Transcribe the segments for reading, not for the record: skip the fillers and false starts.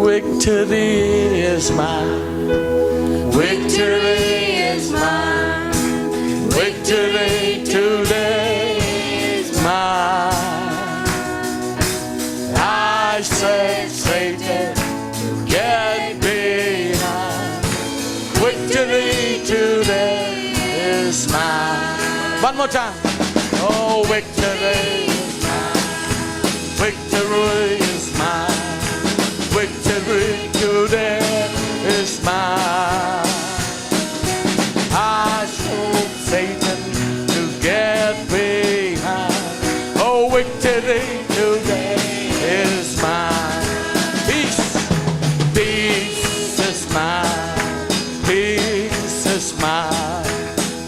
Victory is mine. Victory is mine. Victory today is mine. I said, Satan, get behind. Victory today is mine. One more time. Oh, victory is mine. Victory is mine. Victory today is mine. I told Satan to get behind. Oh, victory today is mine. Peace, peace is mine. Peace is mine.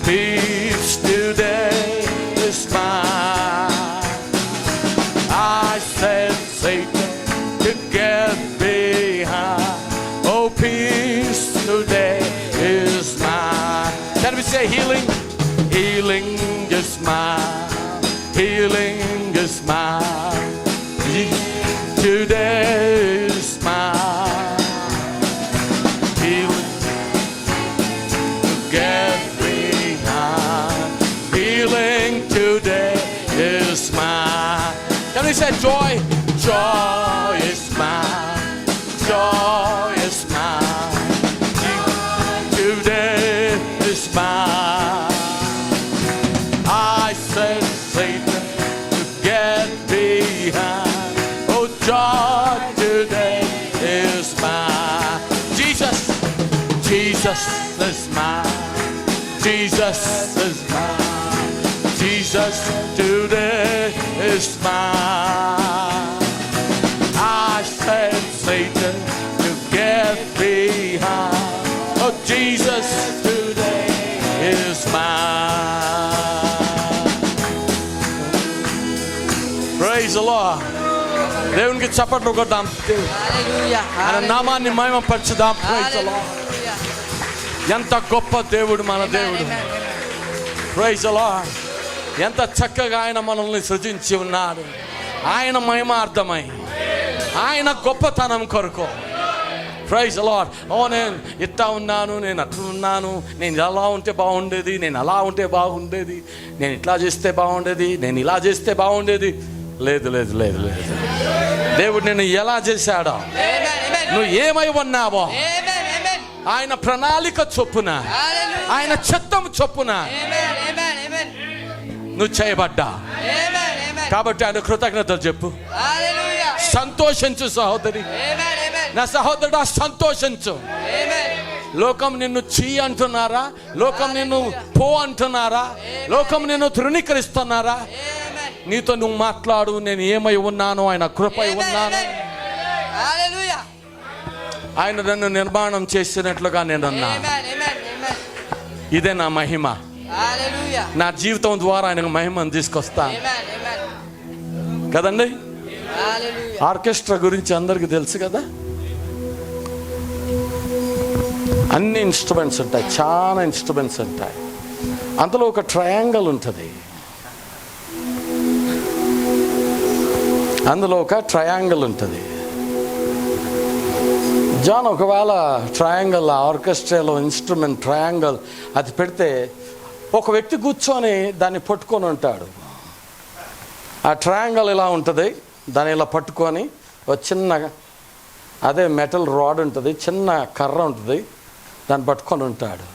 Peace today is mine. I said, Satan, to get behind. Oh, peace today is mine. Can we say healing? Healing is mine. Healing is mine. Today is mine. Healing to get behind. Healing today is mine. Can we say joy? Joy is mine. Joy is mine. Today is mine. I said, Satan, to get behind. Oh, joy today is mine. Jesus, Jesus is mine. Jesus is mine. Jesus today is mine. I said, Satan, to get behind. Oh, Jesus today is mine. Praise the Lord. దేవునికి చప్పట్లు కొడదాం. ఆయన నామాన్ని మహిమపరచుదాం. Praise the Lord. ఎంత గొప్ప దేవుడు మన దేవుడు. Praise the Lord. ఎంత చక్కగా ఆయన మనల్ని సృజించి ఉన్నాడు. ఆయన మహిమార్థమై, ఆయన గొప్పతనం కొరకు. Praise lord. ఓ నేను ఇట్లా ఉన్నాను, నేను అట్లా ఉన్నాను, నేను అలా ఉంటే బాగుండేది, నేను అలా ఉంటే బాగుండేది, నేను ఇట్లా చేస్తే బాగుండేది, నేను ఇలా చేస్తే బాగుండేది. లేదు లేదు లేదు లేదు. దేవుడు నిన్ను ఎలా చేశాడో, నువ్వు ఏమై ఉన్నావో, ఆయన ప్రణాళిక చొప్పున, ఆయన చిత్తం చొప్పున నువ్వు చేయబడ్డా. కాబట్టి ఆయన కృతజ్ఞతలు చెప్పు. సంతోషించు సహోదరి, నా సహోదరుడా సంతోషించు. లోకం నిన్ను చీ అంటున్నారా, లోకం నిన్ను పో అంటున్నారా, లోకం నిన్ను తృణీకరిస్తున్నారా, నీతో నువ్వు మాట్లాడు. నేను ఏమై ఉన్నాను, ఆయన కృపై ఉన్నాను. ఆయన నన్ను నిర్మాణం చేసినట్లుగా నేనున్నా. ఇదే నా మహిమ. నా జీవితం ద్వారా ఆయన మహిమను తీసుకొస్తాను కదండి. ఆర్కెస్ట్రా గురించి అందరికి తెలుసు కదా. అన్ని ఇన్స్ట్రుమెంట్స్ ఉంటాయి, చాలా ఇన్స్ట్రుమెంట్స్ ఉంటాయి. అందులో ఒక ట్రయాంగిల్ ఉంటుంది. జాన్ ఒకవేళ ట్రయాంగిల్, ఆర్కెస్ట్రాలో ఇన్స్ట్రుమెంట్ ట్రయాంగిల్ అది పెడితే ఒక వ్యక్తి కూర్చొని దాన్ని పట్టుకొని ఉంటాడు. ఆ ట్రయాంగిల్ ఇలా ఉంటుంది, దాన్ని ఇలా పట్టుకొని ఒక చిన్న అదే మెటల్ రాడ్ ఉంటుంది, చిన్న కర్ర ఉంటుంది, దాన్ని పట్టుకొని ఉంటాడు.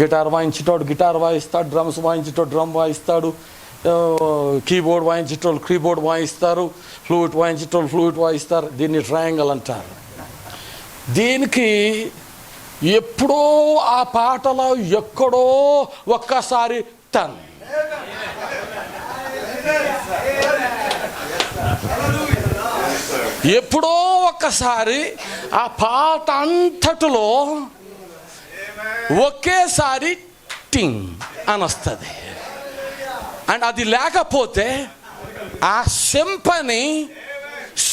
గిటార్ వాయించేటోడు గిటార్ వాయిస్తాడు, డ్రమ్స్ వాయించేటోడు డ్రమ్ వాయిస్తాడు, కీబోర్డ్ వాయించేటోళ్ళు కీబోర్డ్ వాయిస్తారు, ఫ్లూట్ వాయించేటోళ్ళు ఫ్లూట్ వాయిస్తారు. దీన్ని ట్రయాంగిల్ అంటారు. దీనికి ఎప్పుడో ఆ పాటలో ఎక్కడో ఒక్కసారి టన్, ఎప్పుడో ఒక్కసారి ఆ పాట అంతటిలో ఒకేసారి టింగ్ అని వస్తుంది. అండ్ అది లేకపోతే ఆ సింపని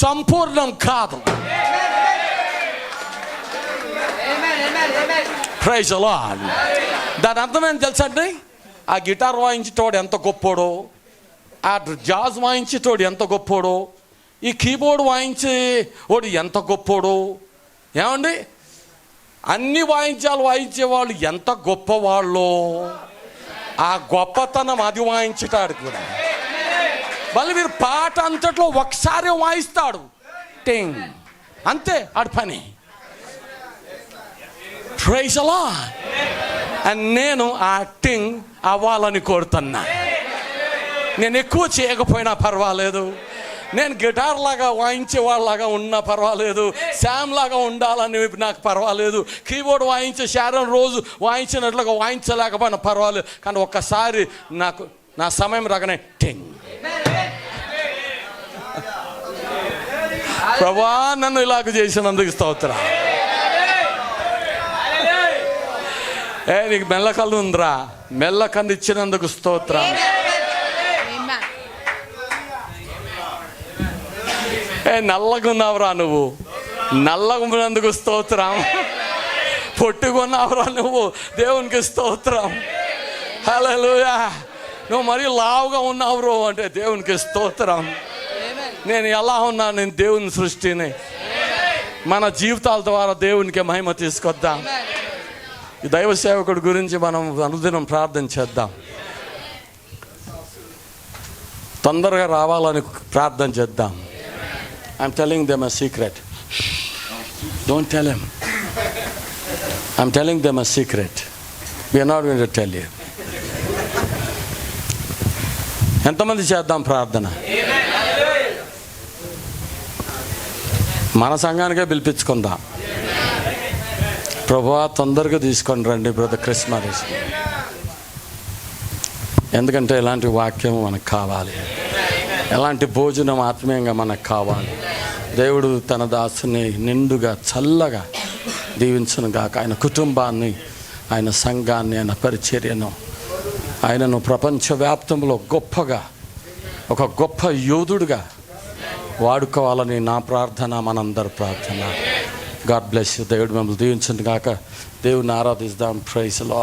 సంపూర్ణం కాదు. Praise the Lord. దాని అర్థం ఏం తెలుసా అండి? ఆ గిటార్ వాయించేటోడు ఎంత గొప్పోడో, ఆ జాజ్ వాయించేటోడు ఎంత గొప్పోడో, ఈ కీబోర్డ్ వాయించే వాడు ఎంత గొప్పోడు. ఏమండి, అన్ని వాయించాలు వాయించేవాళ్ళు ఎంత గొప్పవాళ్ళు. ఆ గొప్పతనం అది వాయించటాడు కూడా. మళ్ళీ మీరు పాట అంతట్లో ఒకసారి వాయిస్తాడు, టింగ్, అంతే ఆడి పని. Praise the lord. అండ్ నేను ఆ టింగ్ అవ్వాలని కోరుతున్నా. నేను ఎక్కువ చేయకపోయినా పర్వాలేదు, నేను గిటార్ లాగా వాయించే వాళ్ళలాగా ఉన్నా పర్వాలేదు, శామ్ లాగా ఉండాలని నాకు పర్వాలేదు, కీబోర్డ్ వాయించే శారన్ రోజు వాయించినట్లుగా వాయించలేకపోయినా పర్వాలేదు. కానీ ఒక్కసారి నాకు నా సమయం రాగానే టింగ్, ప్రభా నన్ను ఇలాగ చేసినందుకు స్తోత్రం. నీకు మెల్లకళ్ళు ఉందిరా, మెల్లకన్ను ఇచ్చినందుకు స్తోత్రం. నల్లగా ఉన్నావురా నువ్వు, నల్లగా ఉన్నందుకు స్తోత్రం. పొట్టుకున్నావురా నువ్వు, దేవునికి స్తోత్రం. హల్లెలూయా. నువ్వు మరీ లావుగా ఉన్నావురో అంటే దేవునికి స్తోత్రం. నేను ఎలా ఉన్నా, నేను దేవుని సృష్టిని. మన జీవితాల ద్వారా దేవునికి మహిమ తీసుకొద్దాం. ఈ దైవ సేవకుడి గురించి మనం అనుదినం ప్రార్థన చేద్దాం. తొందరగా రావాలని ప్రార్థన చేద్దాం. I'm telling them a secret. Don't tell him. I'm telling them a secret. We are not going to tell you. ఎంతమంది చేద్దాం ప్రార్థన? మన సంఘానికే పిలిపించుకుందాం. ప్రభువా తొందరగా తీసుకొని రండి బ్రదర్ క్రిస్మస్. ఎందుకంటే ఇలాంటి వాక్యం మనకు కావాలి, ఎలాంటి భోజనం ఆత్మీయంగా మనకు కావాలి. దేవుడు తన దాసుని నిండుగా చల్లగా దీవించును గాక. ఆయన కుటుంబాన్ని, ఆయన సంఘాన్ని, ఆయన పరిచర్యను, ఆయనను ప్రపంచవ్యాప్తంలో గొప్పగా ఒక గొప్ప యోధుడుగా వాడుకోవాలని నా ప్రార్థన, మనందరి ప్రార్థన. God bless you. దేవుడు మిమ్మల్ని దీవించును గాక. దేవుడిని ఆరాధిద్దాం. Praise the lord.